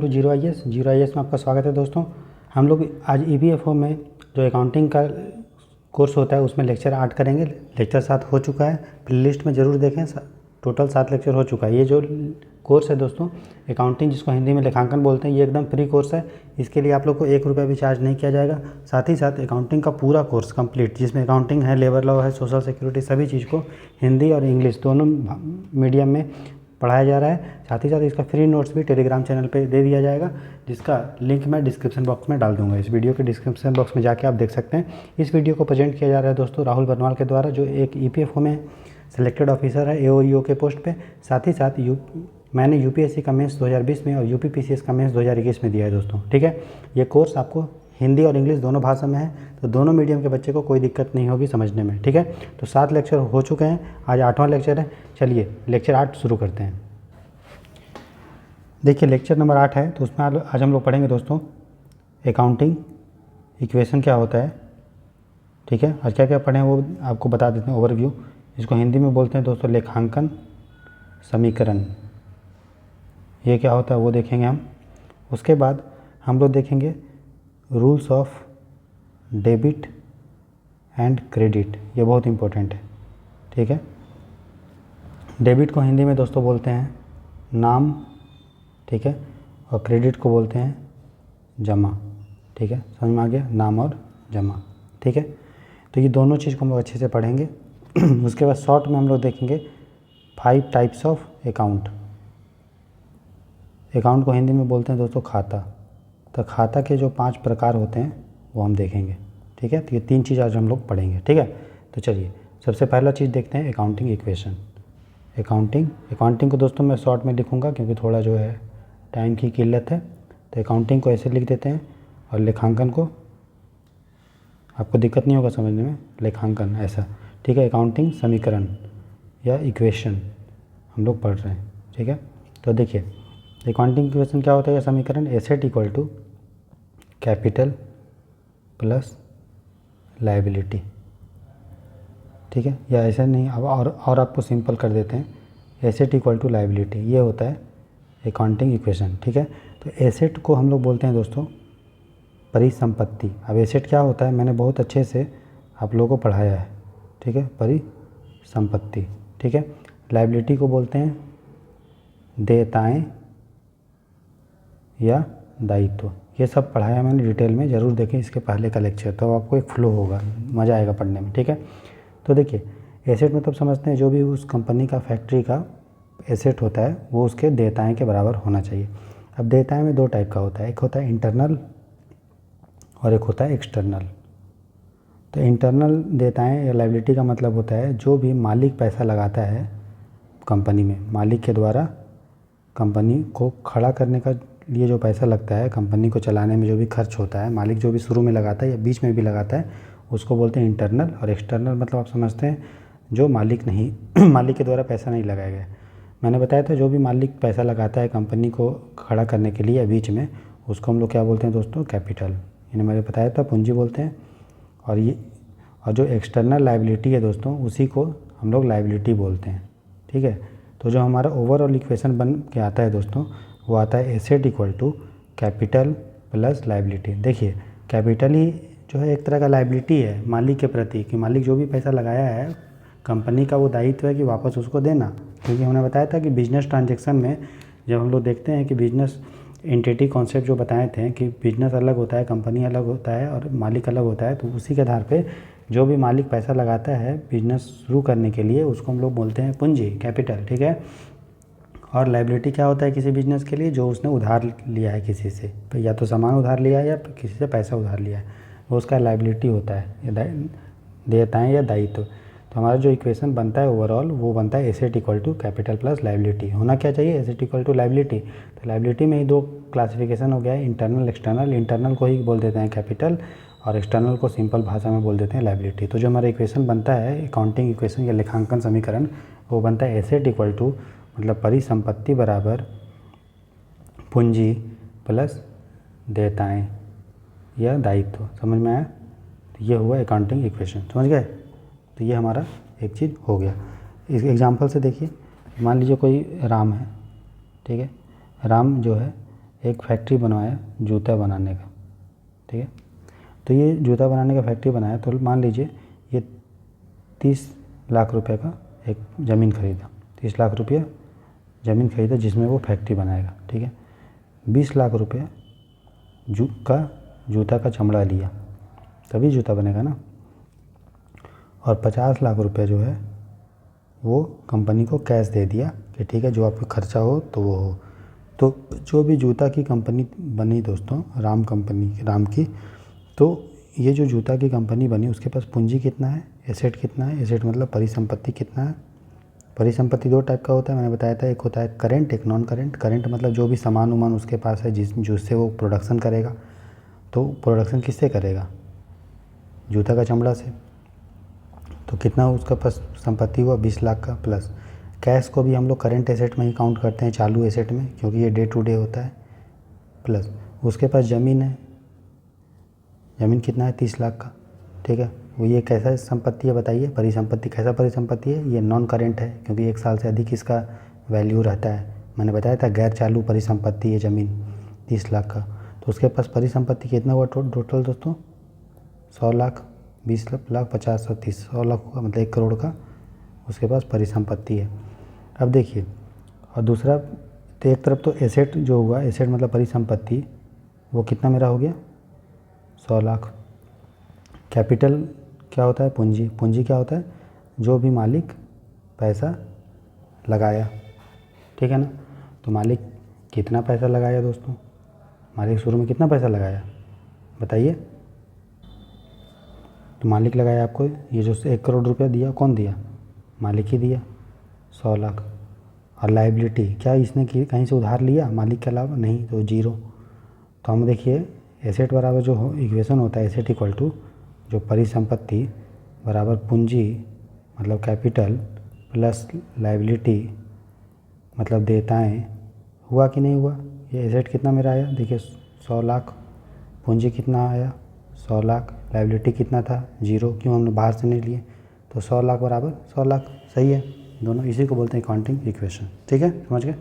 To zero I S में आपका स्वागत है दोस्तों। हम लोग आज EPFO में जो अकाउंटिंग का कोर्स होता है उसमें लेक्चर 8 करेंगे। लेक्चर 7 हो चुका है, प्लेलिस्ट में ज़रूर देखें, टोटल 7 लेक्चर हो चुका है। ये जो कोर्स है दोस्तों अकाउंटिंग, जिसको हिंदी में लेखांकन बोलते हैं, ये एकदम फ्री कोर्स है। इसके लिए आप लोग को 1 रुपया भी चार्ज नहीं किया जाएगा। साथ ही साथ अकाउंटिंग का पूरा कोर्स कंप्लीट, जिसमें अकाउंटिंग है, लेबर लॉ है, सोशल सिक्योरिटी, सभी चीज़ को हिंदी और इंग्लिश दोनों मीडियम में पढ़ाया जा रहा है। साथ ही साथ इसका फ्री नोट्स भी टेलीग्राम चैनल पे दे दिया जाएगा, जिसका लिंक मैं डिस्क्रिप्शन बॉक्स में डाल दूंगा। इस वीडियो के डिस्क्रिप्शन बॉक्स में जाके आप देख सकते हैं। इस वीडियो को प्रेजेंट किया जा रहा है दोस्तों राहुल बरनवाल के द्वारा, जो एक EPFO में सिलेक्टेड ऑफिसर है AOEO के पोस्ट पे। साथ ही साथ मैंने UPSC का मेंस 2020 में और UPPCS का मेंस 2021 में दिया है दोस्तों। ठीक है, ये कोर्स आपको हिंदी और इंग्लिश दोनों भाषा में है, तो दोनों मीडियम के बच्चे को कोई दिक्कत नहीं होगी समझने में। ठीक है, तो 7 लेक्चर हो चुके हैं, आज 8वां लेक्चर है। चलिए लेक्चर 8 शुरू करते हैं। देखिए लेक्चर नंबर 8 है, तो उसमें आज हम लोग पढ़ेंगे दोस्तों अकाउंटिंग इक्वेशन क्या होता है। ठीक है, आज क्या क्या पढ़े हैं वो आपको बता देते हैं, ओवरव्यू। इसको हिंदी में बोलते हैं दोस्तों लेखांकन समीकरण। ये क्या होता है वो देखेंगे हम। उसके बाद हम लोग देखेंगे rules of debit and credit, ये बहुत इम्पोर्टेंट है। ठीक है, डेबिट को हिंदी में दोस्तों बोलते हैं नाम, ठीक है, और क्रेडिट को बोलते हैं जमा। ठीक है, समझ में आ गया, नाम और जमा। ठीक है, तो ये दोनों चीज़ को हम लोग अच्छे से पढ़ेंगे। उसके बाद शॉर्ट में हम लोग देखेंगे 5 टाइप्स ऑफ अकाउंट। अकाउंट को हिंदी में बोलते हैं दोस्तों खाता। तो खाता के जो 5 प्रकार होते हैं वो हम देखेंगे। ठीक है, तो ये 3 चीज़ आज हम लोग पढ़ेंगे। ठीक है, तो चलिए सबसे पहला चीज़ देखते हैं अकाउंटिंग इक्वेशन। अकाउंटिंग को दोस्तों मैं शॉर्ट में लिखूँगा क्योंकि थोड़ा जो है टाइम की किल्लत है। तो अकाउंटिंग को ऐसे लिख देते हैं और लेखांकन को, आपको दिक्कत नहीं होगा समझने में, लेखांकन ऐसा। ठीक है, अकाउंटिंग समीकरण या इक्वेशन हम लोग पढ़ रहे हैं। ठीक है, तो देखिए अकाउंटिंग इक्वेशन क्या होता है या समीकरण, asset equal to capital plus liability. ठीक है, या ऐसा नहीं, अब और आपको सिंपल कर देते हैं, एसेट इक्वल टू लायबिलिटी, ये होता है अकाउंटिंग इक्वेशन। ठीक है, तो एसेट को हम लोग बोलते हैं दोस्तों परिसंपत्ति। अब एसेट क्या होता है मैंने बहुत अच्छे से आप लोगों को पढ़ाया है। ठीक है, परिसंपत्ति। ठीक है, लायबिलिटी को बोलते हैं देयताएं या दायित्व। ये सब पढ़ाया मैंने डिटेल में, ज़रूर देखें इसके पहले का लेक्चर, तो आपको एक फ्लो होगा, मज़ा आएगा पढ़ने में। ठीक है, तो देखिए एसेट मतलब समझते हैं जो भी उस कंपनी का, फैक्ट्री का एसेट होता है वो उसके देयताएं के बराबर होना चाहिए। अब देयताएं में 2 टाइप का होता है, एक होता है इंटरनल और एक होता है एक्सटर्नल। तो इंटरनल देयताएं या लायबिलिटी का मतलब होता है जो भी मालिक पैसा लगाता है कंपनी में, मालिक के द्वारा कंपनी को खड़ा करने का लिए जो पैसा लगता है, कंपनी को चलाने में जो भी खर्च होता है, मालिक जो भी शुरू में लगाता है या बीच में भी लगाता है, उसको बोलते हैं इंटरनल। और एक्सटर्नल मतलब आप समझते हैं जो मालिक नहीं मालिक के द्वारा पैसा नहीं लगाया गया। मैंने बताया था जो भी मालिक पैसा लगाता है कंपनी को खड़ा करने के लिए या बीच में, उसको हम लोग क्या बोलते हैं दोस्तों, कैपिटल, यानी मैंने बताया था पूंजी बोलते हैं। और जो एक्सटर्नल लायबिलिटी है दोस्तों उसी को हम लोग लायबिलिटी बोलते हैं। ठीक है, तो जो हमारा ओवरऑल इक्वेशन बन के आता है दोस्तों वो आता है asset equal to capital plus liability. देखिए कैपिटल ही जो है एक तरह का लायबिलिटी है मालिक के प्रति, कि मालिक जो भी पैसा लगाया है कंपनी का वो दायित्व है कि वापस उसको देना। क्योंकि हमने बताया था कि बिजनेस ट्रांजैक्शन में जब हम लोग देखते हैं कि बिजनेस एंटिटी कॉन्सेप्ट जो बताए थे कि बिजनेस अलग होता है, कंपनी अलग होता है और मालिक अलग होता है, तो उसी के आधार पे जो भी मालिक पैसा लगाता है बिजनेस शुरू करने के लिए उसको हम लोग बोलते हैं पूंजी, कैपिटल। ठीक है, और लायबिलिटी क्या होता है किसी बिजनेस के लिए, जो उसने उधार लिया है किसी से, या तो सामान उधार लिया है या किसी से पैसा उधार लिया है, वो उसका लायबिलिटी होता है, देयताएं या दायित्व। तो हमारा जो इक्वेशन बनता है ओवरऑल वो बनता है asset equal to capital plus liability. होना क्या चाहिए, एसेट इक्वल टू लायबिलिटी। तो लायबिलिटी में ही 2 क्लासिफिकेशन हो गया है, इंटरनल एक्सटर्नल। इंटरनल को ही बोल देते हैं कैपिटल और एक्सटर्नल को सिंपल भाषा में बोल देते हैं लायबिलिटी। तो जो हमारा इक्वेशन बनता है अकाउंटिंग इक्वेशन या लेखांकन समीकरण, वो बनता है एसेट इक्वल टू मतलब परिसंपत्ति बराबर पूंजी प्लस देयताएं या दायित्व। समझ में आया, तो ये हुआ अकाउंटिंग इक्वेशन, समझ गए। तो ये हमारा एक चीज़ हो गया। इस एग्जांपल से देखिए, मान लीजिए कोई राम है। ठीक है, राम जो है एक फैक्ट्री बनवाया जूता बनाने का, ठीक है। तो ये जूता बनाने का फैक्ट्री बनाया, तो मान लीजिए ये 30 लाख रुपए का एक ज़मीन खरीदा, 30 लाख रुपया ज़मीन खरीदा जिसमें वो फैक्ट्री बनाएगा, ठीक है। 20 लाख रुपये जूता का चमड़ा लिया, तभी जूता बनेगा ना। और 50 लाख रुपये जो है वो कंपनी को कैश दे दिया कि ठीक है जो आपका खर्चा हो तो वो हो। तो जो भी जूता की कंपनी बनी दोस्तों, राम की, तो ये जो जूता की कंपनी बनी उसके पास पूंजी कितना है, एसेट कितना है। एसेट मतलब परिसंपत्ति कितना है। परिसंपत्ति 2 टाइप का होता है, मैंने बताया था, एक होता है करेंट, एक नॉन करेंट। करेंट मतलब जो भी सामान उमान उसके पास है जिससे वो प्रोडक्शन करेगा। तो प्रोडक्शन किससे करेगा, जूता का चमड़ा से। तो कितना उसका पास संपत्ति हुआ, 20 लाख का। प्लस कैश को भी हम लोग करेंट एसेट में ही काउंट करते हैं, चालू एसेट में, क्योंकि ये डे टू डे होता है। प्लस उसके पास ज़मीन है, ज़मीन कितना है, 30 लाख का, ठीक है। वो ये कैसा संपत्ति है बताइए, परिसंपत्ति। कैसा परिसंपत्ति है, ये नॉन करेंट है क्योंकि 1 साल से अधिक इसका वैल्यू रहता है। मैंने बताया था गैर चालू परिसंपत्ति है ज़मीन, 30 लाख का। तो उसके पास परिसंपत्ति कितना हुआ टोटल दोस्तों, 100 लाख, 20 लाख, 50 और 30, 100 लाख का मतलब 1 करोड़ का उसके पास परिसंपत्ति है। अब देखिए, और दूसरा, तो एक तरफ तो एसेट जो हुआ, एसेट मतलब परिसंपत्ति, वो कितना मेरा हो गया, 100 लाख। कैपिटल क्या होता है, पूंजी। पूंजी क्या होता है, जो भी मालिक पैसा लगाया, ठीक है ना। तो मालिक कितना पैसा लगाया दोस्तों, मालिक शुरू में कितना पैसा लगाया बताइए। तो मालिक लगाया आपको, ये जो 1 करोड़ रुपया दिया, कौन दिया, मालिक ही दिया, 100 लाख। और लायबिलिटी, क्या इसने कहीं से उधार लिया मालिक के अलावा, नहीं, तो 0। तो हम देखिए एसेट बराबर जो इक्वेशन होता है, एसेट इक्वल टू जो परिसंपत्ति बराबर पूंजी मतलब कैपिटल प्लस लायबिलिटी मतलब देयताएं, हुआ कि नहीं हुआ। ये एसेट कितना मेरा आया, देखिए 100 लाख, पूंजी कितना आया 100 लाख, लायबिलिटी कितना था 0, क्यों हमने बाहर से नहीं लिए। तो 100 लाख बराबर 100 लाख, सही है दोनों, इसी को बोलते हैं अकाउंटिंग इक्वेशन, ठीक है, समझ गए।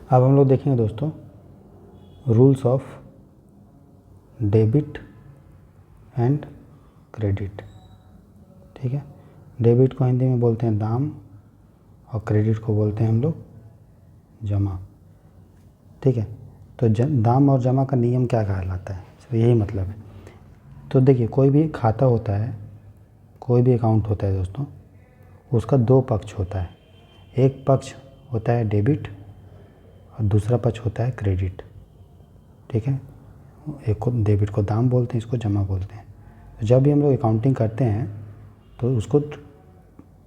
अब हम लोग देखेंगे दोस्तों rules of debit and credit, ठीक है। डेबिट को हिंदी में बोलते हैं दाम और क्रेडिट को बोलते हैं हम लोग जमा, ठीक है। तो दाम और जमा का नियम क्या कहलाता है, तो यही मतलब है। तो देखिए कोई भी खाता होता है, कोई भी अकाउंट होता है दोस्तों, उसका 2 पक्ष होता है। एक पक्ष होता है डेबिट और दूसरा पक्ष होता है क्रेडिट, ठीक है। एक को डेबिट को दाम बोलते हैं, इसको जमा बोलते हैं। तो जब भी हम लोग अकाउंटिंग करते हैं तो उसको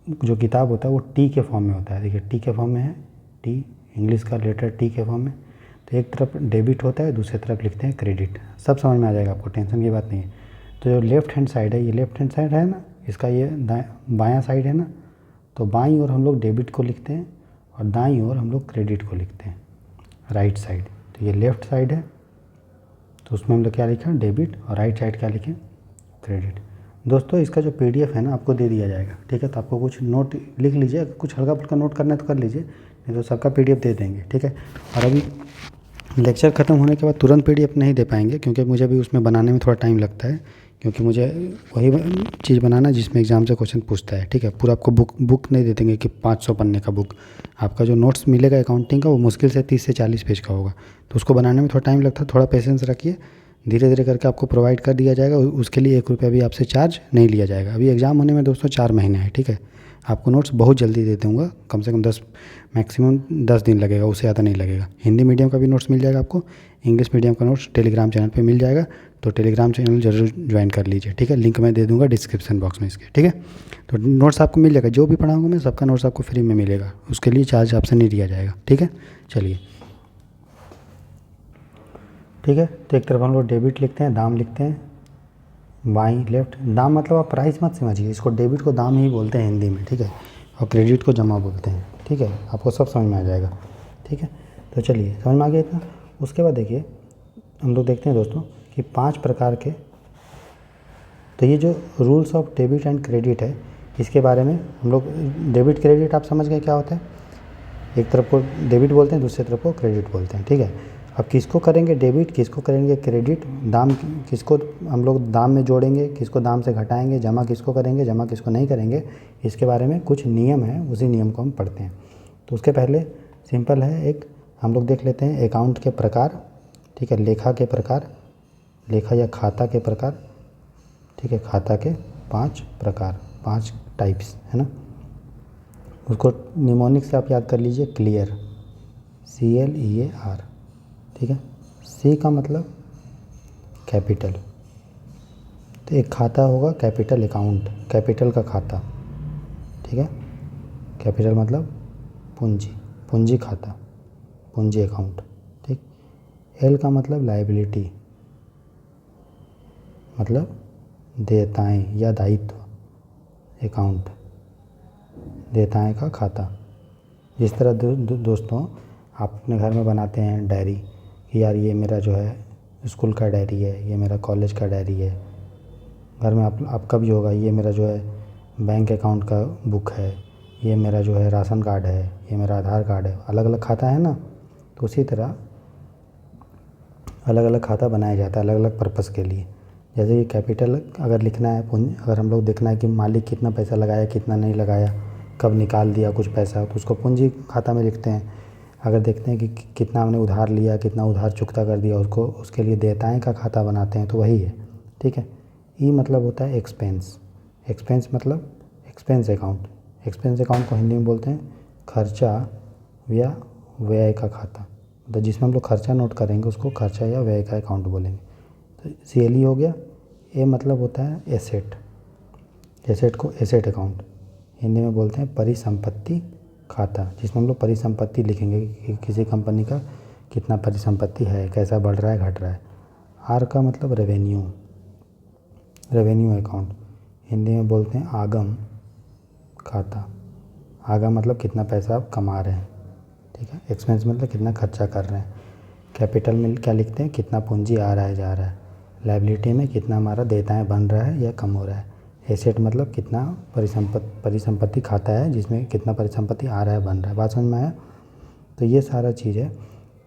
जो किताब होता है वो टी के फॉर्म में होता है। देखिए टी के फॉर्म में है, टी इंग्लिश का लेटर टी के फॉर्म में। तो एक तरफ डेबिट होता है, दूसरी तरफ लिखते हैं क्रेडिट। सब समझ में आ जाएगा आपको, टेंशन की बात नहीं है। तो जो लेफ्ट हैंड साइड है, ये लेफ्ट हैंड साइड है ना, इसका ये बायां साइड है ना, तो बाईं ओर हम लोग डेबिट को लिखते हैं और दाईं ओर हम लोग क्रेडिट को लिखते हैं, राइट साइड। तो ये लेफ्ट साइड है, तो उसमें हम लोग क्या लिखें, डेबिट, और राइट साइड क्या लिखें, क्रेडिट। दोस्तों इसका जो PDF है ना आपको दे दिया जाएगा, ठीक है। तो आपको कुछ नोट लिख लीजिए, कुछ हल्का फुल्का नोट करना है तो कर लीजिए, नहीं तो सबका PDF दे देंगे, ठीक है। और अभी लेक्चर ख़त्म होने के बाद तुरंत PDF नहीं दे पाएंगे, क्योंकि मुझे भी उसमें बनाने में थोड़ा टाइम लगता है, क्योंकि मुझे वही चीज़ बनाना जिसमें एग्ज़ाम से क्वेश्चन पूछता है, ठीक है। पूरा आपको बुक नहीं दे देंगे कि 500 पन्ने का बुक। आपका जो नोट्स मिलेगा अकाउंटिंग का वो मुश्किल से 30 से 40 पेज का होगा, तो उसको बनाने में थोड़ा टाइम लगता है। थोड़ा पेशेंस रखिए, धीरे धीरे करके आपको प्रोवाइड कर दिया जाएगा। उसके लिए 1 रुपया भी आपसे चार्ज नहीं लिया जाएगा। अभी एग्ज़ाम होने में दोस्तों 4 महीने हैं, ठीक है। आपको नोट्स बहुत जल्दी दे दूँगा, कम से कम 10 मैक्सिमम 10 दिन लगेगा, उससे ज़्यादा नहीं लगेगा। हिंदी मीडियम का भी नोट्स मिल जाएगा आपको, इंग्लिश मीडियम का नोट्स टेलीग्राम चैनल पे मिल जाएगा। तो टेलीग्राम चैनल जरूर ज्वाइन कर लीजिए, ठीक है। लिंक मैं दे दूँगा डिस्क्रिप्शन बॉक्स में इसके, ठीक है। तो नोट्स आपको मिल जाएगा, जो भी पढ़ाऊँगा मैं सबका नोट्स आपको फ्री में मिलेगा, उसके लिए चार्ज आपसे नहीं लिया जाएगा, ठीक है। चलिए, ठीक है। तो एक तरफ हम लोग डेबिट लिखते हैं, दाम लिखते हैं, बाई लेफ्ट। दाम मतलब आप प्राइस मत समझिए, इसको डेबिट को दाम ही बोलते हैं हिंदी में, ठीक है। और क्रेडिट को जमा बोलते हैं, ठीक है। आपको सब समझ में आ जाएगा, ठीक है। तो चलिए, समझ में आ गया इतना। उसके बाद देखिए हम लोग देखते हैं दोस्तों कि 5 प्रकार के, तो ये जो rules of debit and credit है, इसके बारे में हम लोग, डेबिट क्रेडिट आप समझ गए क्या होता है। एक तरफ को डेबिट बोलते हैं, दूसरी तरफ को क्रेडिट बोलते हैं, ठीक है। अब किसको करेंगे डेबिट, किसको करेंगे क्रेडिट, दाम किसको हम लोग दाम में जोड़ेंगे, किसको दाम से घटाएंगे, जमा किसको करेंगे, जमा किसको नहीं करेंगे, इसके बारे में कुछ नियम है, उसी नियम को हम पढ़ते हैं। तो उसके पहले सिंपल है, एक हम लोग देख लेते हैं अकाउंट के प्रकार, ठीक है, लेखा के प्रकार, लेखा या खाता के प्रकार, ठीक है, खाता के 5 प्रकार, 5 टाइप्स है ना। उसको निमोनिक से आप याद कर लीजिए, क्लियर, CLEAR, ठीक है। C का मतलब कैपिटल, तो एक खाता होगा कैपिटल अकाउंट, कैपिटल का खाता, ठीक है। कैपिटल मतलब पूंजी, पूंजी खाता, पूंजी अकाउंट, ठीक। L का मतलब लायबिलिटी, मतलब देयताएं या दायित्व, अकाउंट, देयताएं का खाता। जिस तरह दोस्तों आप अपने घर में बनाते हैं डायरी कि यार ये मेरा जो है स्कूल का डायरी है, ये मेरा कॉलेज का डायरी है, घर में आपका भी होगा, ये मेरा जो है बैंक अकाउंट का बुक है, ये मेरा जो है राशन कार्ड है, ये मेरा आधार कार्ड है, अलग अलग खाता है ना। तो उसी तरह अलग अलग खाता बनाया जाता है अलग अलग पर्पज़ के लिए। जैसे कि कैपिटल अगर लिखना है, अगर हम लोग देखना है कि मालिक कितना पैसा लगाया, कितना नहीं लगाया, कब निकाल दिया कुछ पैसा, तो उसको पूंजी खाता में लिखते हैं। अगर देखते हैं कि कितना हमने उधार लिया, कितना उधार चुकता कर दिया, उसको उसके लिए देयताएं का खाता बनाते हैं, तो वही है, ठीक है। ई मतलब होता है एक्सपेंस, एक्सपेंस मतलब एक्सपेंस अकाउंट, एक्सपेंस अकाउंट को हिंदी में बोलते हैं खर्चा या व्यय का खाता, तो जिसमें हम लोग खर्चा नोट करेंगे उसको खर्चा या व्यय का अकाउंट बोलेंगे। तो CLE हो गया। ए मतलब होता है एसेट, एसेट को एसेट अकाउंट, हिंदी में बोलते हैं परिसंपत्ति खाता, जिसमें हम लोग परिसंपत्ति लिखेंगे कि किसी कंपनी का कितना परिसंपत्ति है, कैसा बढ़ रहा है घट रहा है। आर का मतलब रेवेन्यू, रेवेन्यू अकाउंट, हिंदी में बोलते हैं आगम खाता, आगम मतलब कितना पैसा आप कमा रहे हैं, ठीक है। एक्सपेंस मतलब कितना खर्चा कर रहे हैं। कैपिटल में क्या लिखते हैं, कितना पूंजी आ रहा है जा रहा है। लायबिलिटी में कितना हमारा देयताएं बन रहा है या कम हो रहा है। एसेट मतलब कितना परिसंपत्ति खाता है, जिसमें कितना परिसंपत्ति आ रहा है बन रहा है। बात समझ में आया। तो ये सारा चीज़ है।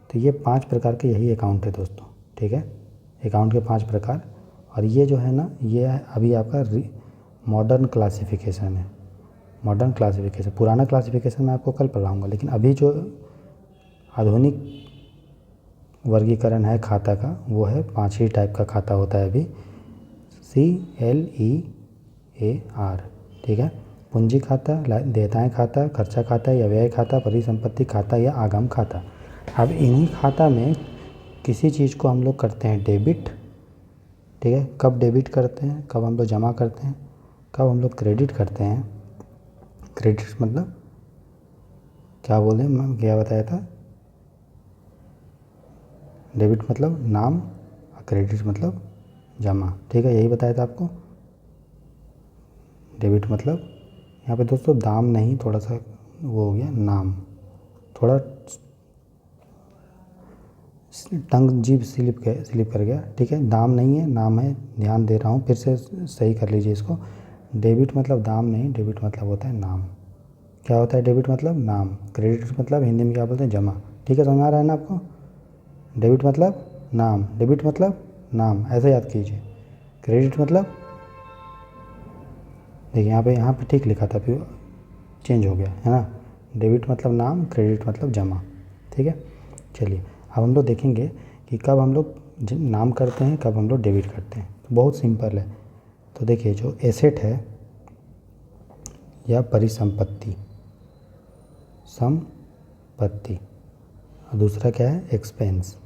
तो ये 5 प्रकार के यही अकाउंट है दोस्तों, ठीक है, अकाउंट के 5 प्रकार। और ये जो है ना, ये अभी आपका मॉडर्न क्लासिफिकेशन है, मॉडर्न क्लासिफिकेशन। पुराना क्लासिफिकेशन मैं आपको कल पढ़ाऊँगा, लेकिन अभी जो आधुनिक वर्गीकरण है खाता का, वो है 5 ही टाइप का खाता होता है अभी, CLEAR, ठीक है। पूंजी खाता, देयताएं खाता, खर्चा खाता या व्यय खाता, परिसंपत्ति खाता या आगम खाता। अब इन्हीं खाता में किसी चीज़ को हम लोग करते हैं डेबिट, ठीक है। कब डेबिट करते हैं, कब हम लोग जमा करते हैं, कब हम लोग क्रेडिट करते हैं। क्रेडिट मतलब क्या बोले, मैं क्या बताया था, डेबिट मतलब नाम, क्रेडिट मतलब जमा, ठीक है, यही बताया था आपको। डेबिट मतलब यहाँ पे दोस्तों दाम नहीं, थोड़ा सा वो हो गया नाम, थोड़ा टंग जीभ स्लिप कर गया, ठीक है। दाम नहीं है, नाम है, ध्यान दे रहा हूँ, फिर से सही कर लीजिए इसको। डेबिट मतलब दाम नहीं, डेबिट मतलब होता है नाम। क्या होता है डेबिट मतलब नाम, क्रेडिट मतलब हिंदी में क्या बोलते हैं जमा, ठीक है, समझ आ रहा है ना आपको। डेबिट मतलब नाम, डेबिट मतलब नाम, ऐसे याद कीजिए। क्रेडिट मतलब देखिए यहाँ पे ठीक लिखा था, फिर चेंज हो गया है ना। डेबिट मतलब नाम, क्रेडिट मतलब जमा, ठीक है। चलिए अब हम लोग देखेंगे कि कब हम लोग नाम करते हैं, कब हम लोग डेबिट करते हैं। तो बहुत सिंपल है। तो देखिए जो एसेट है या परिसंपत्ति, संपत्ति, और दूसरा क्या है एक्सपेंस।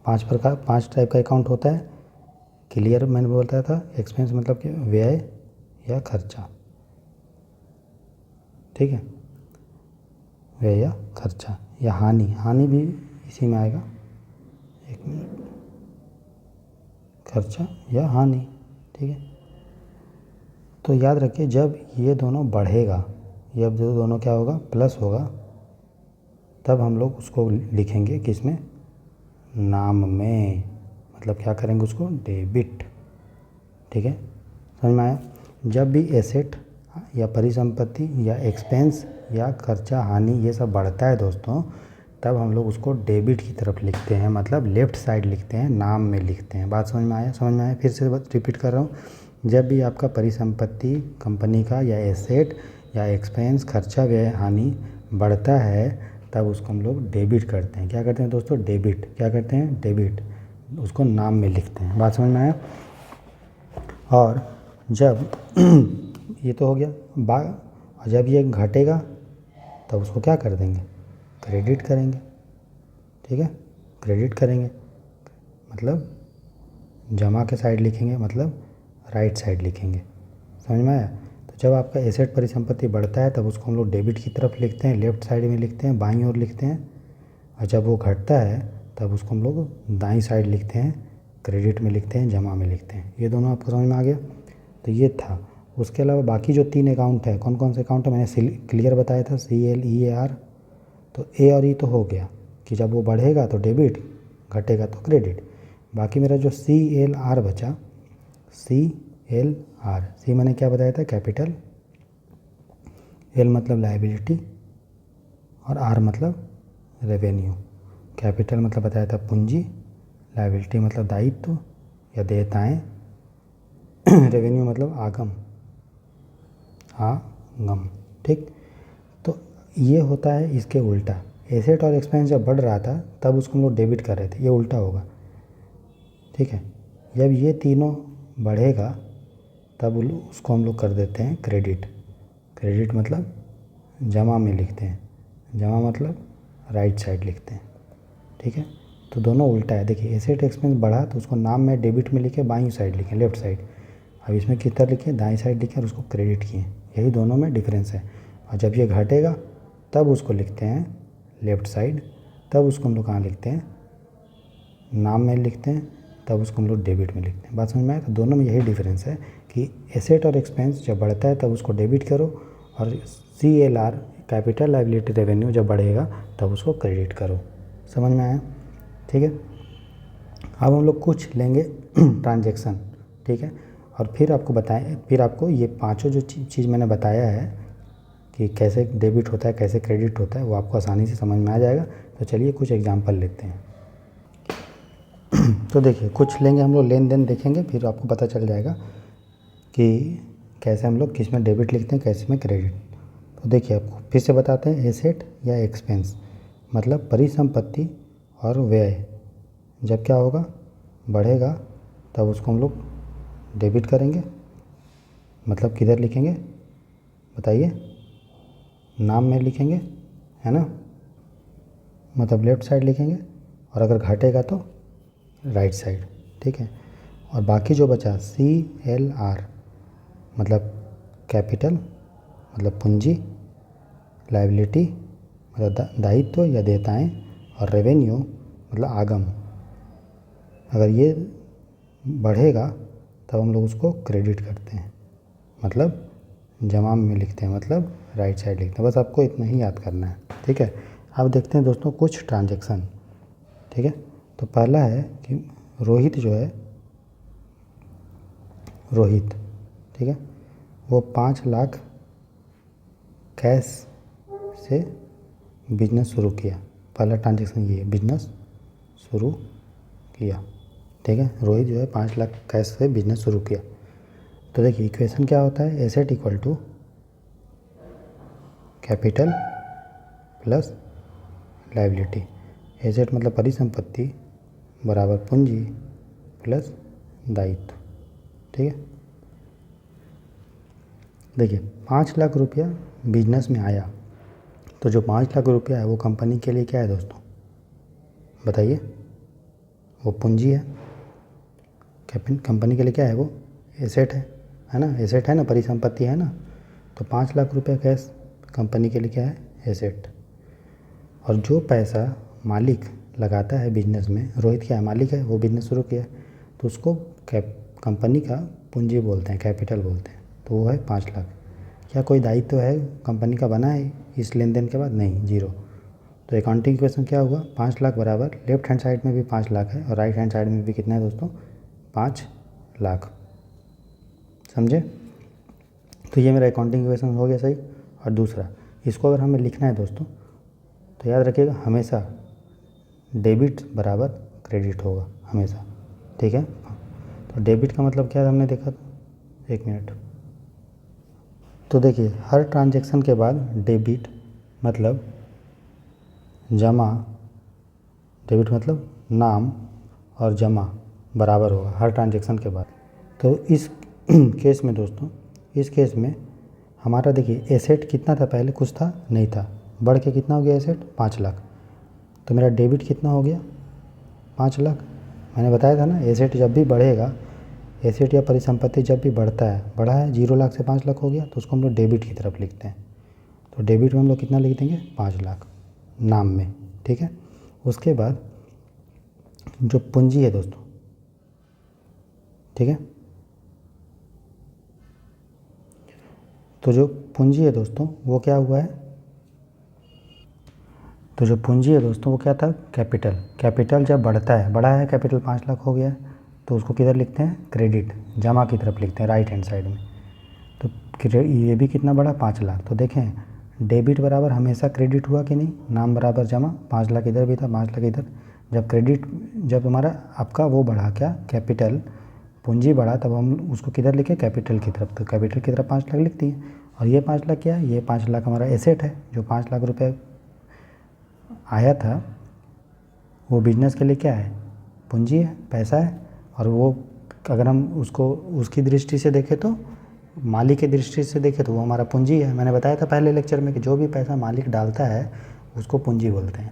5 टाइप का अकाउंट होता है। क्लियर मैंने बोलता था, एक्सपेंस मतलब कि व्यय या खर्चा, ठीक है, व्यय या खर्चा। या हानि, हानि भी इसी में आएगा, एक मिनट, खर्चा या हानि, ठीक है। तो याद रखिए जब ये दोनों बढ़ेगा, जब जो दोनों क्या होगा प्लस होगा, तब हम लोग उसको लिखेंगे किसमें, नाम में, मतलब क्या करेंगे उसको डेबिट, ठीक है, समझ में आया। जब भी एसेट या परिसंपत्ति या एक्सपेंस या खर्चा हानि ये सब बढ़ता है दोस्तों, तब हम लोग उसको डेबिट की तरफ लिखते हैं, मतलब लेफ़्ट साइड लिखते हैं, नाम में लिखते हैं। बात समझ में आया? समझ में आया? फिर से रिपीट कर रहा हूँ, जब भी आपका परिसंपत्ति कंपनी का या एसेट या एक्सपेंस खर्चा व्यय हानि बढ़ता है, तब उसको हम लोग डेबिट करते हैं। क्या करते हैं दोस्तों? डेबिट। क्या करते हैं? डेबिट। उसको नाम में लिखते हैं। बात समझ में आया? और जब ये तो हो गया और जब ये घटेगा तब उसको क्या कर देंगे? क्रेडिट करेंगे। ठीक है, क्रेडिट करेंगे मतलब जमा के साइड लिखेंगे, मतलब राइट साइड लिखेंगे। समझ में आया? तो जब आपका एसेट परिसंपत्ति बढ़ता है तब उसको हम लोग डेबिट की तरफ लिखते हैं, लेफ्ट साइड में लिखते हैं, बाईं ओर लिखते हैं। और जब वो घटता है तब उसको हम लोग दाईं साइड लिखते हैं, क्रेडिट में लिखते हैं, जमा में लिखते हैं। ये दोनों आपको समझ में आ गया? तो ये था। उसके अलावा बाकी जो 3 अकाउंट है, कौन कौन से अकाउंट है मैंने क्लियर बताया था, CL, EAR। तो ए और ई तो हो गया कि जब वो बढ़ेगा तो डेबिट, घटेगा तो क्रेडिट। बाकी मेरा जो CLR बचा, CLR, सी मैंने क्या बताया था? कैपिटल, एल मतलब लायबिलिटी और आर मतलब रेवेन्यू। कैपिटल मतलब बताया था पूंजी, लायबिलिटी मतलब दायित्व या देयताएँ, रेवेन्यू मतलब आगम। ठीक, तो ये होता है इसके उल्टा। एसेट और एक्सपेंस जब बढ़ रहा था तब उसको हम लोग डेबिट कर रहे थे, ये उल्टा होगा। ठीक है, जब ये तीनों बढ़ेगा तब उसको हम लोग कर देते हैं क्रेडिट। क्रेडिट मतलब जमा में लिखते हैं, जमा मतलब राइट साइड लिखते हैं। ठीक है, तो दोनों उल्टा है। देखिए, एसेट एक्सपेंस बढ़ा तो उसको नाम में डेबिट में लिखे, बाईं साइड लिखें, लेफ्ट साइड। अब इसमें किस तरह लिखे? दाईं साइड लिखे और उसको क्रेडिट किए। यही दोनों में डिफरेंस है। और जब ये घटेगा तब उसको लिखते हैं लेफ़्ट साइड, तब उसको हम लोग कहाँ लिखते हैं? नाम में लिखते हैं, तब उसको हम लोग डेबिट में लिखते हैं। बात समझ में आया? तो दोनों में यही डिफरेंस है कि एसेट और एक्सपेंस जब बढ़ता है तब उसको डेबिट करो, और CLR कैपिटल लायबिलिटी रेवेन्यू जब बढ़ेगा तब उसको क्रेडिट करो। समझ में आया? ठीक है, अब हम लोग कुछ लेंगे ट्रांजैक्शन। ठीक है, और फिर आपको ये पांचों जो चीज़ मैंने बताया है कि कैसे डेबिट होता है, कैसे क्रेडिट होता है, वो आपको आसानी से समझ में आ जाएगा। तो चलिए कुछ एग्जांपल लेते हैं। तो देखिए, कुछ लेंगे हम लोग, लेन देन देखेंगे, फिर आपको पता चल जाएगा कि कैसे हम लोग किस में डेबिट लिखते हैं, कैसे में क्रेडिट। तो देखिए, आपको फिर से बताते हैं, एसेट या एक्सपेंस मतलब परिसंपत्ति और व्यय जब क्या होगा? बढ़ेगा, तब उसको हम लोग डेबिट करेंगे। मतलब किधर लिखेंगे बताइए? नाम में लिखेंगे, है ना, मतलब लेफ़्ट साइड लिखेंगे। और अगर घटेगा तो राइट साइड। ठीक है, और बाकी जो बचा CLR मतलब कैपिटल मतलब पूंजी, लायबिलिटी मतलब दायित्व या देयताएँ, और रेवेन्यू मतलब आगम। अगर ये बढ़ेगा तब हम लोग उसको क्रेडिट करते हैं, मतलब जमा में लिखते हैं, मतलब राइट साइड लिखते हैं। बस आपको इतना ही याद करना है। ठीक है, अब देखते हैं दोस्तों कुछ ट्रांजैक्शन। ठीक है, तो पहला है कि रोहित जो है, रोहित, ठीक है, वो 5 लाख कैश से बिजनेस शुरू किया। पहला ट्रांजैक्शन ये है, बिजनेस शुरू किया। ठीक है, रोहित जो है 5 लाख कैश से बिजनेस शुरू किया। तो देखिए, इक्वेशन क्या होता है? Asset equal to capital plus liability. Asset मतलब परिसंपत्ति बराबर पूंजी प्लस दायित्व। ठीक है, देखिए 5 लाख रुपया बिजनेस में आया, तो जो 5 लाख रुपया है वो कंपनी के लिए क्या है दोस्तों? बताइए, वो पूंजी है। कंपनी के लिए क्या है? वो एसेट है ना? एसेट है ना, परिसंपत्ति है ना। तो 5 लाख रुपया कैश कंपनी के लिए क्या है? एसेट। और जो पैसा मालिक लगाता है बिजनेस में, रोहित क्या है? मालिक है, वो बिजनेस शुरू किया, तो उसको कंपनी का पूंजी बोलते हैं, कैपिटल बोलते हैं। तो वो है 5 लाख। क्या कोई दायित्व है कंपनी का बना है इस लेन देन के बाद? नहीं, जीरो। तो अकाउंटिंग इक्वेशन क्या हुआ? 5 लाख बराबर लेफ्ट हैंड साइड में भी 5 लाख है और राइट हैंड साइड में भी कितना है दोस्तों? 5 लाख। समझे? तो ये मेरा अकाउंटिंग इक्वेशन हो गया सही। और दूसरा, इसको अगर हमें लिखना है दोस्तों तो याद रखिएगा हमेशा डेबिट बराबर क्रेडिट होगा हमेशा, ठीक है। तो डेबिट का मतलब क्या है हमने देखा था, 1 मिनट। तो देखिए हर ट्रांजैक्शन के बाद डेबिट मतलब जमा, डेबिट मतलब नाम और जमा बराबर होगा हर ट्रांजैक्शन के बाद। तो इस केस में दोस्तों, इस केस में हमारा देखिए एसेट कितना था, पहले कुछ था नहीं था, बढ़ के कितना हो गया एसेट 5 लाख। तो मेरा डेबिट कितना हो गया 5 लाख। मैंने बताया था ना एसेट जब भी बढ़ेगा, एसेट या परिसंपत्ति जब भी बढ़ता है, बढ़ा है 0 लाख से 5 लाख हो गया तो उसको हम लोग डेबिट की तरफ लिखते हैं। तो डेबिट में हम लोग कितना लिख देंगे 5 लाख नाम में, ठीक है। उसके बाद जो पूंजी है दोस्तों, ठीक है, तो जो पूंजी है दोस्तों वो क्या हुआ है, तो जो पूंजी है दोस्तों वो क्या था कैपिटल। कैपिटल जब बढ़ता है, बढ़ा है कैपिटल 5 लाख हो गया है, तो उसको किधर लिखते हैं क्रेडिट, जमा की तरफ लिखते हैं राइट हैंड साइड में। तो ये भी कितना बढ़ा 5 लाख। तो देखें डेबिट बराबर हमेशा क्रेडिट हुआ कि नहीं, नाम बराबर जमा, 5 लाख इधर भी था 5 लाख इधर। जब क्रेडिट, जब हमारा आपका वो बढ़ा क्या कैपिटल, पूंजी बढ़ा, तब हम उसको किधर लिखे कैपिटल की तरफ। तो कैपिटल की तरफ 5 लाख लिख दिए। और ये 5 लाख क्या है, ये 5 लाख हमारा एसेट है, जो 5 लाख रुपए आया था वो बिजनेस के लिए क्या है पूंजी है, पैसा है। और वो अगर हम उसको उसकी दृष्टि से देखें तो, मालिक की दृष्टि से देखें तो वो हमारा पूंजी है। मैंने बताया था पहले लेक्चर में कि जो भी पैसा मालिक डालता है उसको पूंजी बोलते हैं।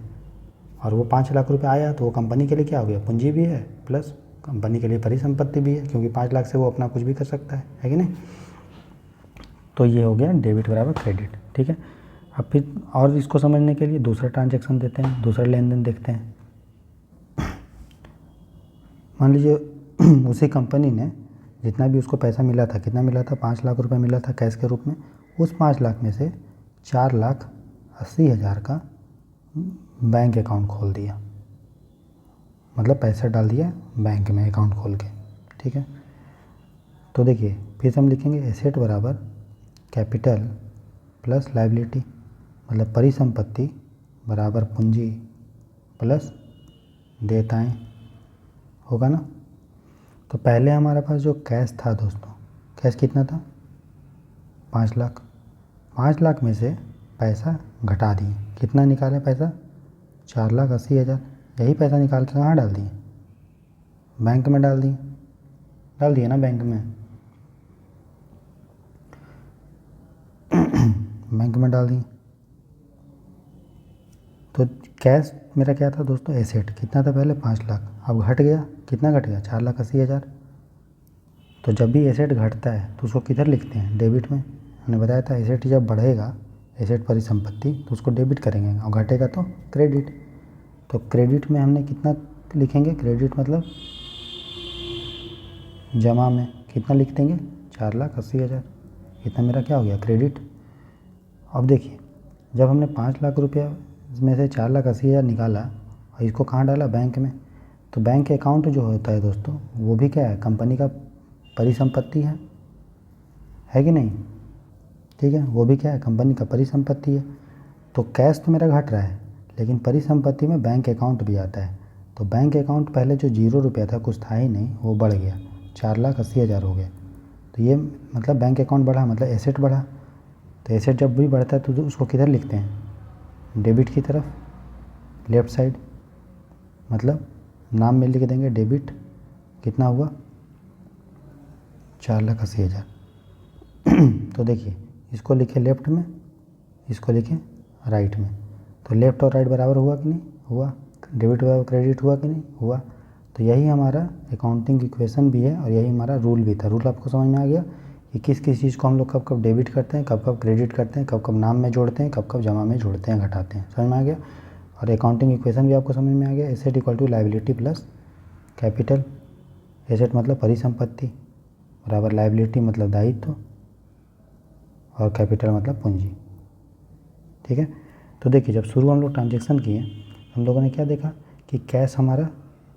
और वो 5 लाख रुपए आया तो वो कंपनी के लिए क्या हो गया पूंजी भी है, प्लस कंपनी के लिए परिसंपत्ति भी है, क्योंकि 5 लाख से वो अपना कुछ भी कर सकता है कि नहीं। तो ये हो गया डेबिट बराबर क्रेडिट, ठीक है। अब फिर और इसको समझने के लिए दूसरा ट्रांजैक्शन देते हैं, दूसरा लेन देन देखते हैं। मान लीजिए उसी कंपनी ने जितना भी उसको पैसा मिला था, कितना मिला था 5 लाख रुपए मिला था कैश के रूप में, उस 5 लाख में से 4,80,000 का बैंक अकाउंट खोल दिया, मतलब पैसा डाल दिया बैंक में अकाउंट खोल के, ठीक है। तो देखिए फिर से हम लिखेंगे एसेट बराबर कैपिटल प्लस लायबिलिटी, मतलब परिसंपत्ति बराबर पूंजी प्लस देयताएं, होगा ना। तो पहले हमारे पास जो कैश था दोस्तों, कैश कितना था 5 लाख। 5 लाख में से पैसा घटा दिए, कितना निकाले पैसा 4,80,000। यही पैसा निकाल के कहाँ डाल दिए, बैंक में डाल दिए, डाल दिए ना बैंक में, बैंक में डाल दिए। तो कैश मेरा क्या था दोस्तों एसेट, कितना था पहले 5 लाख, अब घट गया, कितना घट गया 4,80,000। तो जब भी एसेट घटता है तो उसको किधर लिखते हैं डेबिट में। मैंने बताया था एसेट जब बढ़ेगा, एसेट परिसंपत्ति, तो उसको डेबिट करेंगे, और घटेगा तो क्रेडिट। तो क्रेडिट में हमने कितना लिखेंगे, क्रेडिट मतलब जमा में कितना लिख देंगे 4,80,000। इतना मेरा क्या हो गया क्रेडिट। अब देखिए जब हमने 5 लाख रुपया में से 4,80,000 निकाला और इसको कहाँ डाला बैंक में, तो बैंक अकाउंट जो होता है दोस्तों वो भी क्या है कंपनी का परिसंपत्ति है कि नहीं, ठीक है, वो भी क्या है कंपनी का परिसंपत्ति है। तो कैश तो मेरा घट रहा है, लेकिन परिसंपत्ति में बैंक अकाउंट भी आता है। तो बैंक अकाउंट पहले जो 0 रुपया था, कुछ था ही नहीं, वो बढ़ गया 4,80,000 हो गया। तो ये मतलब बैंक अकाउंट बढ़ा मतलब एसेट बढ़ा। तो एसेट जब भी बढ़ता है तो उसको किधर लिखते हैं डेबिट की तरफ, लेफ़्ट साइड, मतलब नाम में लिख देंगे डेबिट, कितना हुआ 4,80,000। तो देखिए इसको लिखे लेफ़्ट में, इसको लिखे राइट में। तो लेफ़्ट और राइट बराबर हुआ कि नहीं हुआ, डेबिट बराबर क्रेडिट हुआ कि नहीं हुआ। तो यही हमारा अकाउंटिंग इक्वेशन भी है और यही हमारा रूल भी था। रूल आपको समझ में आ गया कि किस किस चीज़ को हम लोग कब कब डेबिट करते हैं, कब कब क्रेडिट करते हैं, कब कब नाम में जोड़ते हैं, कब कब जमा में जोड़ते हैं, घटाते हैं। समझ में आ गया। और अकाउंटिंग इक्वेशन भी आपको समझ में आ गया। Asset equal to liability plus capital, asset मतलब परिसंपत्ति बराबर लायबिलिटी मतलब दायित्व और कैपिटल मतलब पूंजी, ठीक है। तो देखिए जब शुरू हम लोग ट्रांजेक्शन किए हम लोगों ने क्या देखा कि कैश हमारा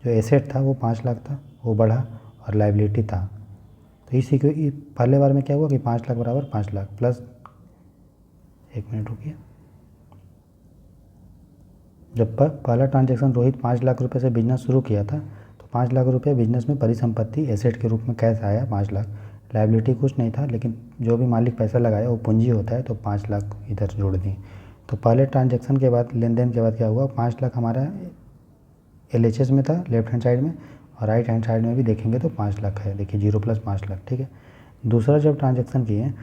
जो एसेट था वो 5 लाख था, वो बढ़ा, और लायबिलिटी था तो इसी को पहले बार में क्या हुआ कि 5 लाख बराबर 5 लाख प्लस, 1 मिनट रुकिए, जब पहला ट्रांजैक्शन रोहित 5 लाख रुपए से बिजनेस शुरू किया था तो 5 लाख रुपए बिजनेस में परिसंपत्ति एसेट के रूप में कैश आया 5 लाख, लायबिलिटी कुछ नहीं था, लेकिन जो भी मालिक पैसा लगाया वो पूंजी होता है, तो 5 लाख इधर जोड़ दिए। तो पहले ट्रांजैक्शन के बाद, लेन देन के बाद क्या हुआ, 5 लाख हमारा LHS में था लेफ्ट हैंड साइड में, और राइट हैंड साइड में भी देखेंगे तो 5 लाख है, देखिए 0 + 5 लाख, ठीक है। दूसरा जब ट्रांजैक्शन किए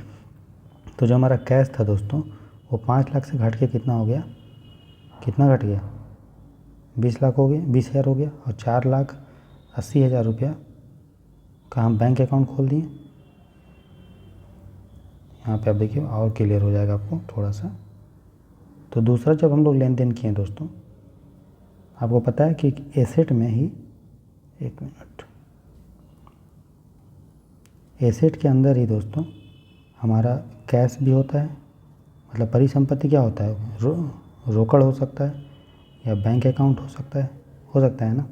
तो जो हमारा कैश था दोस्तों वो 5 लाख से घट के कितना हो गया, कितना घट गया, 20 लाख हो गया, 20,000 हो गया, और 4,80,000 रुपया का हम बैंक अकाउंट खोल दिए। यहाँ पे आप देखिए और क्लियर हो जाएगा आपको थोड़ा सा। तो दूसरा जब हम लोग लेन देन किए दोस्तों, आपको पता है कि एसेट में ही, 1 मिनट, एसेट के अंदर ही दोस्तों हमारा कैश भी होता है, मतलब परिसंपत्ति क्या होता है, रोकड़ हो सकता है या बैंक अकाउंट हो सकता है ना।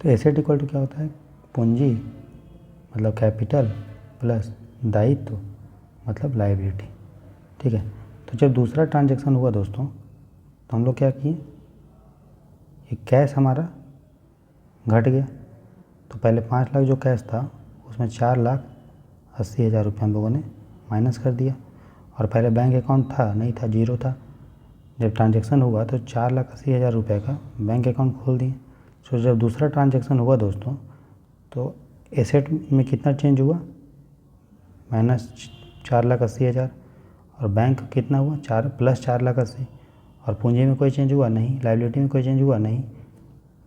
तो एसेट इक्वल टू क्या होता है, पूंजी मतलब कैपिटल प्लस दायित्व मतलब लायबिलिटी, ठीक है। तो जब दूसरा ट्रांजैक्शन हुआ दोस्तों तो हम लोग क्या किए, ये कैश हमारा घट गया, तो पहले 5 लाख जो कैश था उसमें 4,80,000 रुपये हम लोगों ने माइनस कर दिया, और पहले बैंक अकाउंट था नहीं था, 0 था। जब ट्रांजैक्शन हुआ तो 4,80,000 रुपये का बैंक अकाउंट खोल दिए। तो जब दूसरा ट्रांजैक्शन हुआ दोस्तों तो एसेट में कितना चेंज हुआ, -4,80,000, और बैंक कितना हुआ, +4,80,000, और पूंजी में कोई चेंज हुआ नहीं, लायबिलिटी में कोई चेंज हुआ नहीं।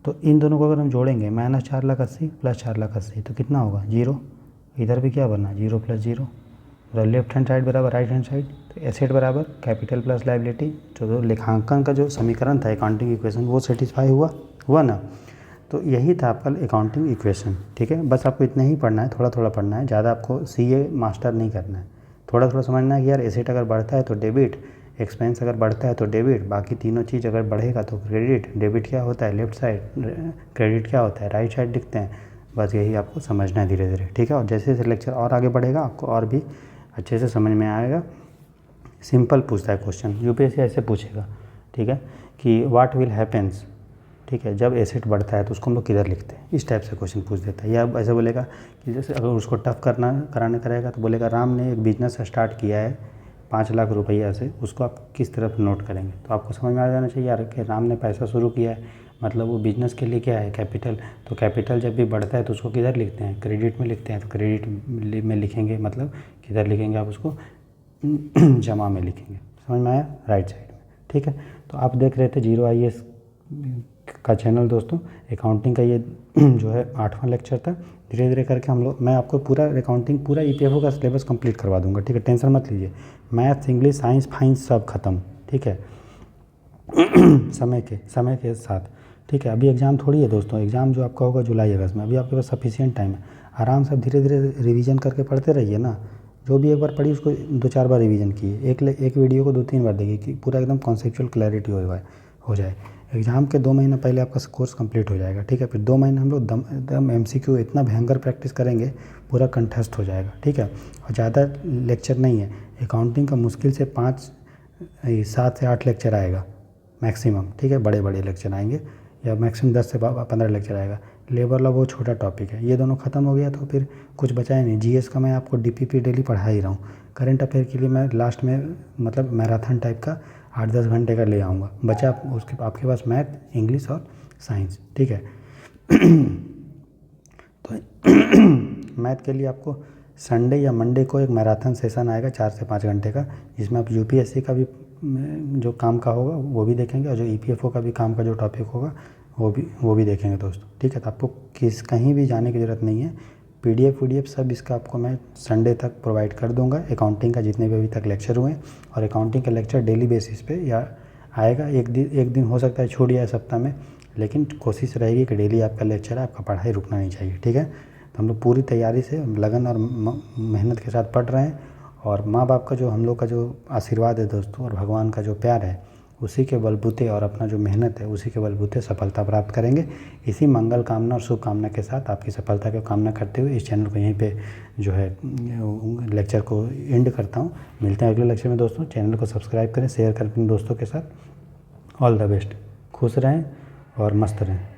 तो इन दोनों को अगर हम जोड़ेंगे -4,80,000 + 4,80,000 तो कितना होगा, 0। इधर भी क्या बनना, 0 + 0, लेफ्ट हैंड साइड बराबर राइट हैंड साइड, तो एसेट बराबर कैपिटल प्लस लायबिलिटी। तो लेखांकन का जो समीकरण था अकाउंटिंग इक्वेशन वो सेटिस्फाई हुआ ना। तो यही था आपका अकाउंटिंग इक्वेशन, ठीक है। बस आपको इतना ही पढ़ना है, थोड़ा थोड़ा पढ़ना है, ज़्यादा आपको CA मास्टर नहीं करना है। थोड़ा थोड़ा समझना है कि यार एसेट अगर बढ़ता है तो डेबिट, एक्सपेंस अगर बढ़ता है तो डेबिट, बाकी तीनों चीज़ अगर बढ़ेगा तो क्रेडिट। डेबिट क्या होता है लेफ्ट साइड, क्रेडिट क्या होता है राइट साइड लिखते हैं। बस यही आपको समझना है धीरे धीरे, ठीक है। और जैसे जैसे लेक्चर और आगे बढ़ेगा आपको और भी अच्छे से समझ में आएगा। सिंपल पूछता है क्वेश्चन, UPSC ऐसे पूछेगा, ठीक है, कि व्हाट विल हैपेंस, ठीक है, जब एसेट बढ़ता है तो उसको हम लोग किधर लिखते हैं, इस टाइप से क्वेश्चन पूछ देता है। या ऐसे बोलेगा कि जैसे अगर उसको टफ कराने करेगा तो बोलेगा राम ने एक बिजनेस स्टार्ट किया है 5 लाख रुपया से, उसको आप किस तरफ नोट करेंगे। तो आपको समझ में आ जाना चाहिए यार कि राम ने पैसा शुरू किया है, मतलब वो बिजनेस के लिए क्या है, कैपिटल। तो कैपिटल जब भी बढ़ता है तो उसको किधर लिखते हैं, क्रेडिट में लिखते हैं। तो क्रेडिट में लिखेंगे, मतलब किधर लिखेंगे आप उसको, जमा में लिखेंगे। समझ में आया, राइट साइड में, ठीक है। तो आप देख रहे थे जीरो IAS का चैनल दोस्तों। अकाउंटिंग का ये जो है 8वां लेक्चर था। धीरे धीरे करके मैं आपको पूरा अकाउंटिंग, पूरा EPFO का सिलेबस कंप्लीट करवा दूंगा, ठीक है, टेंशन मत लीजिए। मैथ्स, इंग्लिश, साइंस, फाइंस सब खत्म, ठीक है, समय के साथ, ठीक है। अभी एग्ज़ाम थोड़ी है दोस्तों, एग्ज़ाम जो आपका होगा जुलाई अगस्त में, अभी आपके पास सफिशिएंट टाइम है। आराम से धीरे धीरे रिवीजन करके पढ़ते रहिए ना। जो भी एक बार पढ़ी उसको 2-4 बार रिवीजन कीजिए, एक वीडियो को 2-3 बार देखिए कि पूरा एकदम कॉन्सेप्चुअल क्लैरिटी हो जाए। एग्ज़ाम के 2 महीना पहले आपका कोर्स कंप्लीट हो जाएगा, ठीक है। फिर 2 महीने हम लोग एकदम MCQ इतना भयंकर प्रैक्टिस करेंगे, पूरा कंठस्थ हो जाएगा, ठीक है। और ज़्यादा लेक्चर नहीं है अकाउंटिंग का, मुश्किल से 7 से 8 लेक्चर आएगा मैक्सिमम, ठीक है। बड़े बड़े लेक्चर आएंगे, या मैक्सिमम 10 से 15 लेक्चर आएगा। लेबर लॉ वो छोटा टॉपिक है, ये दोनों खत्म हो गया तो फिर कुछ बचा ही नहीं। GS का मैं आपको DPP डेली पढ़ा ही रहा हूँ। करंट अफेयर के लिए मैं लास्ट में मतलब मैराथन टाइप का 8-10 घंटे का ले आऊँगा। बचा उसके आपके पास मैथ, इंग्लिश और साइंस, ठीक है। तो मैथ के लिए आपको संडे या मंडे को एक मैराथन सेशन आएगा 4 से 5 घंटे का, जिसमें आप UPSC का भी जो काम का होगा वो भी देखेंगे, और जो EPFO का भी काम का जो टॉपिक होगा वो भी देखेंगे दोस्तों, ठीक है। तो आपको कहीं भी जाने की ज़रूरत नहीं है। PDF सब इसका आपको मैं संडे तक प्रोवाइड कर दूंगा, अकाउंटिंग का जितने भी अभी तक लेक्चर हुए। और अकाउंटिंग का लेक्चर डेली बेसिस पे या आएगा, एक दिन हो सकता है छूट जाए सप्ताह में, लेकिन कोशिश रहेगी कि डेली आपका लेक्चर है, आपका पढ़ाई रुकना नहीं चाहिए, ठीक है। तो हम लोग पूरी तैयारी से, लगन और मेहनत के साथ पढ़ रहे हैं, और माँ बाप का जो हम लोग का जो आशीर्वाद है दोस्तों, और भगवान का जो प्यार है उसी के बलबूते और अपना जो मेहनत है उसी के बलबूते सफलता प्राप्त करेंगे। इसी मंगल कामना और शुभ कामना के साथ आपकी सफलता की कामना करते हुए इस चैनल को यहीं पे जो है लेक्चर को एंड करता हूँ। मिलते हैं अगले लेक्चर में दोस्तों। चैनल को सब्सक्राइब करें, शेयर करें अपने दोस्तों के साथ। All the best. खुश रहें और मस्त रहें।